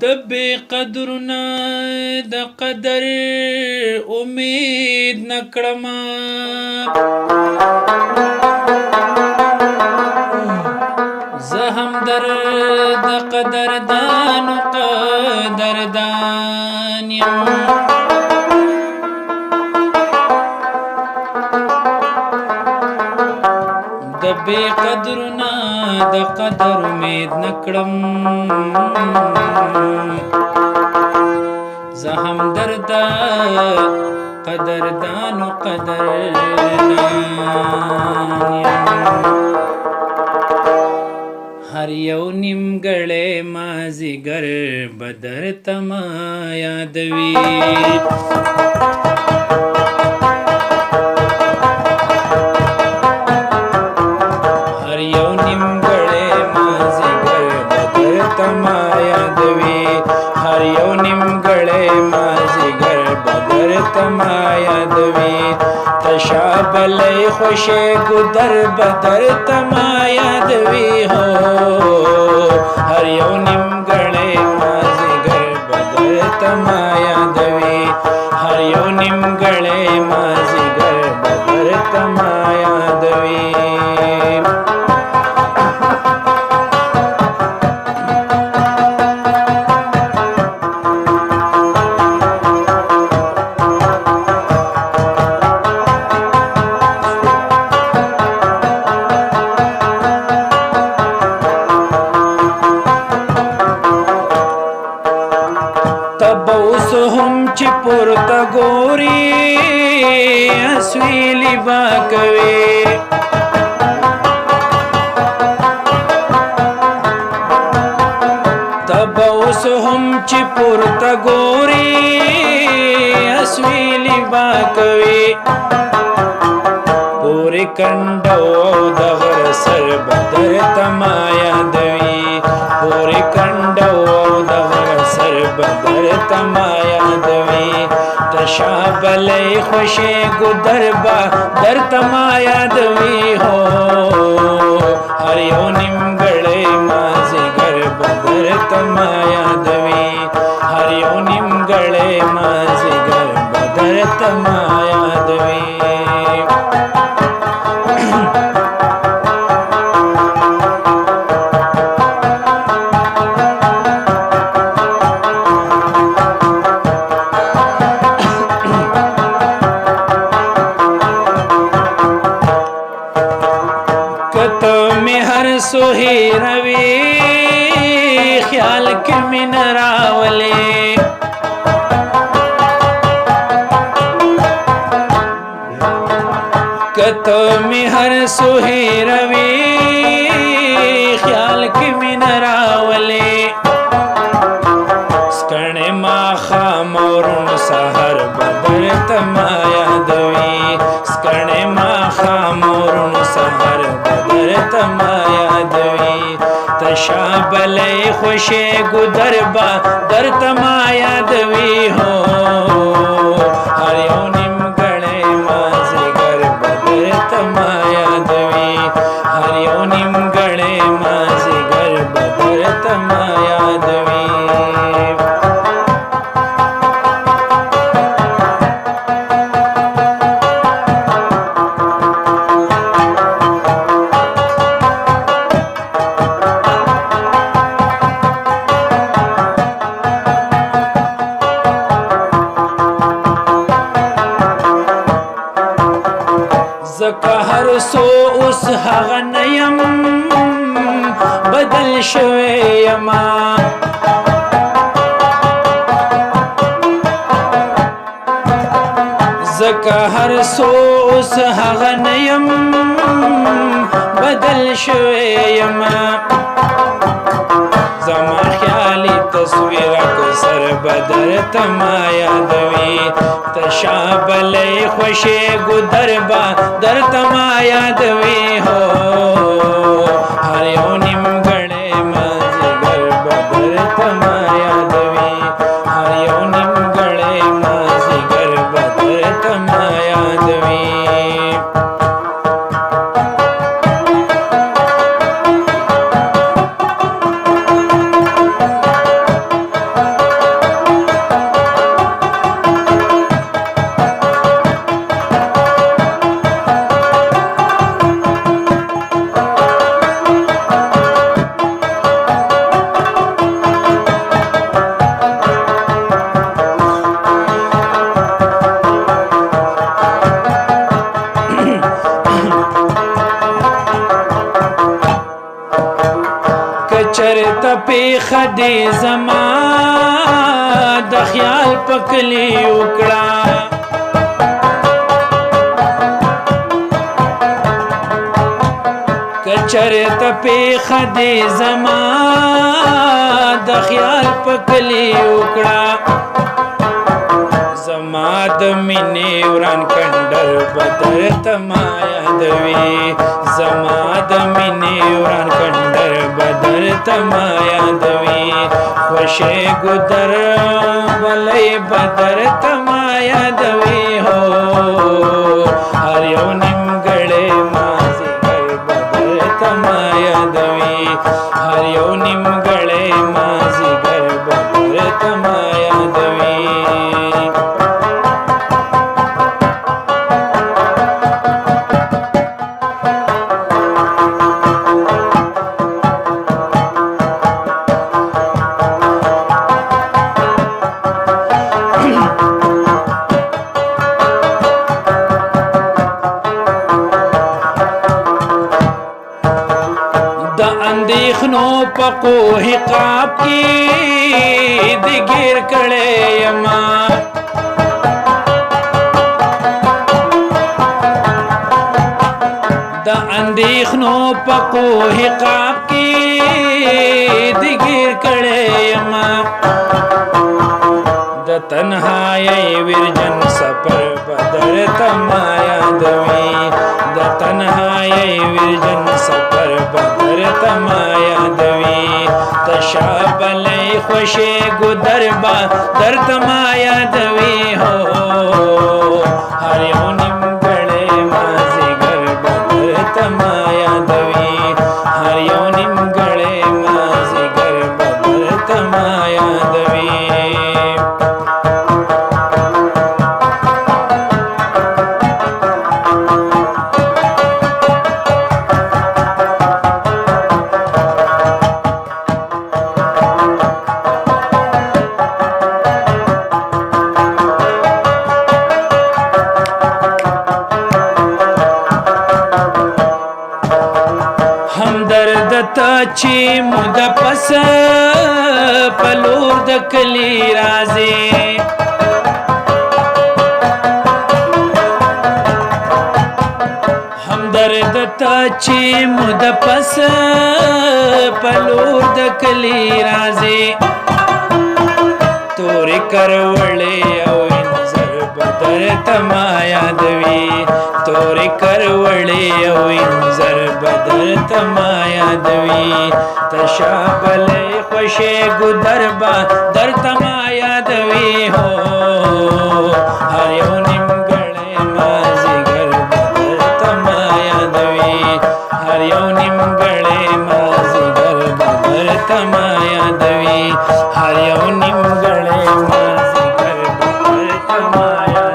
د بې قدرونه د قدر امید نکړما زه هم د قدردانو قدردان یم د بې قدرونه د قدر امید نکړم زه هم د قدردانو قدردان یم هر یو نیمګړی مازیګر به درته ما یادوي هر یو نیمګړی مازیګر به درته ما یادوي هر یو نیمګړی مازیګر به درته ما یادوي تشا بلی خوشی ګودر به درته ما یادوي هو هر یو نیمګړی مازیګر به درته ما یادوي هر یو نیمګړی مازیګر به درته ما یادوي هم چې پورته ګوري اسویلی با کوي تب اوس هم چې پورته ګوري اسویلی با کوي پورې کنډو د غر سر بدر تما یادوي پورې کنډو د غر سر بدر تما یادوي تشا بلی خوشی ګودر با در تما یادوي هو هر یو نیمګړی مازیګر بدر تما یادوي هر یو نیمګړی مازیګر بدر تما یادوي سوهیروي خیال کې مين راولې کته می هر سوهیروي خیال کې مين راولې سکړې ما خامورن سحر بدر تما یادوي سکړې ما خامورن سحر بدر تما تشا بلی خوشی ګودر با در تما یادوي هو هر یو نیمګړی مازیګر به در تما یادوي هر یو نیمګړی مازیګر به در تما یادوي زکه هر سو اوس هغه نه یم بدل شوی یما زکه هر سو اوس هغه نه یم بدل شوی یما زما خیالي تصویر کو سر بدر تما یادوي تشا بلی خوشی ګودر با در تما یادوي هو هر یو نیمګړی مازیګر به در تما یادوي هر یو نیمګړی مازیګر به در تما یادوي دې زما د خیال پکلی وکړه کچرته پیخه دې زما د خیال پکلی وکړه زما د مینې وران کندر بدر تما یادوي زما د مینې وران کندر بدر تما یادوي خوشې ګدر ولې بدر تما یادوي هو هر یو نیمګړی مازیګر بدر تما یادوي هر یو نیمګړی مازیګر بدر تما یادوي اندېښنو په کوه قاف کې د ګیر کړې یما د اندېښنو په کوه قاف کې د ګیر کړې یما د تنهایی ورجن سفر بدر تما یادوي د تنهایی ورجن سفر بدر تما یادوي تشابلې خوشې ګدر با در تما یادوي هو هر یو نیمګړی مازیګر بدر تما یادوي هر یو نیمګړی مازیګر بدر تما یادوي همدرد ته چې مود پس پلور د کلی راځي همدرد ته چې مود پس پلور د کلی راځي تورې کروړې او انځر بدر تما یادوي تورې کروړې او انځر بدر تما یادوي تشابلې خوشې ګدر با در تما یادوي هو هر یو نیمګړی مازیګر بدر تما یادوي هر یو نیمګړی مازیګر بدر تما یادوي هر یو نیمګړی مازیګر بدر تما یادوي